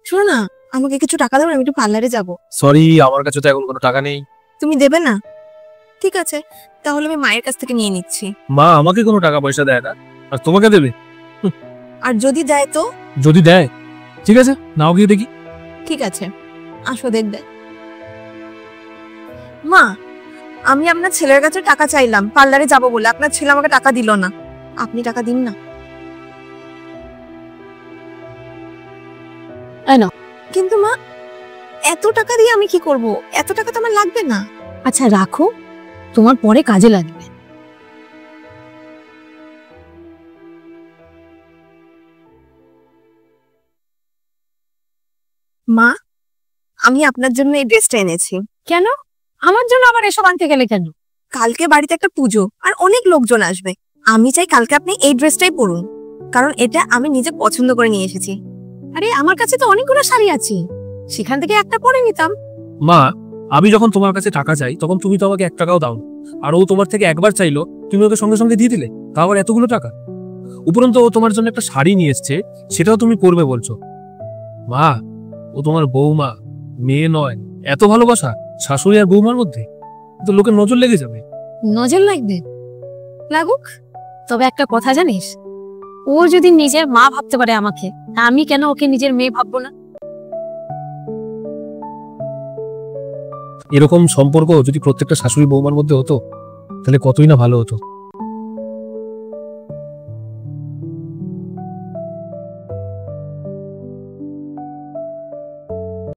শোনো না, আমাকে কিছু টাকা দাও, আমি একটু পার্লারে যাব। সরি, আমার কাছে তো এখন কোনো টাকা নেই। তুমি দেবে না? ঠিক আছে, তাহলে আমি মায়ের কাছ থেকে নিয়ে নিচ্ছি। মা আমাকে কোনো টাকা পয়সা দেয় না, আর তোমাকে দেবে? আর যদি দেয় তো? যদি দেয় ঠিক আছে, নাও গিয়ে দেখি। ঠিক আছে, আসো দেখবে। মা, আমি আপনার ছেলের কাছে টাকা চাইলাম পার্লারে যাব বলে, আপনার ছেলে আমাকে টাকা দিল না। আপনি টাকা দিন না। কিন্তু মা, এত টাকা দিয়ে আমি কি করব? এত টাকা তো আমার লাগবে না। আচ্ছা রাখো, তোমার পরে কাজে লাগবে। মা, আমি আপনার জন্য এই ড্রেসটা এনেছি। কেন? আমার জন্য আবার এসব আনতে গেলে কেন? কালকে বাড়িতে একটা পুজো আর অনেক লোকজন আসবে। আমি চাই কালকে আপনি এই ড্রেসটাই পরুন, কারণ এটা আমি নিজে পছন্দ করে নিয়ে এসেছি। আরে আমার কাছে তো অনেকগুলো শাড়ি আছে, সেখান থেকে একটা পরে নিতাম। মা, আমি যখন তোমার কাছে টাকা চাই তখন তুমি তো আমাকে 1 টাকাও দাও না। আর ও তোমার থেকে একবার চাইলো, তুমি ওকে সঙ্গে সঙ্গে দিয়ে দিলে, তা আবার এতগুলো টাকা। উপরন্তু ও তোমার জন্য একটা শাড়ি নিয়ে এসছে, সেটাও তুমি পরবে বলছো। মা, ও তোমার বৌমা, মেয়ে নয়। এত ভালোবাসা শাশুড়ি আর বৌমার মধ্যে, তো লোকের নজর লেগে যাবে। নজর লাগবে, লাগুক। তবে একটা কথা জানিস, ও যদি নিজের মা ভাবতে পারে আমাকে, আমি কেন ওকে নিজের মেয়ে ভাববো না? এরকম সম্পর্ক যদি প্রত্যেকটা শাশুড়ি বৌমার মধ্যে হতো, তাহলে কতই না ভালো হতো।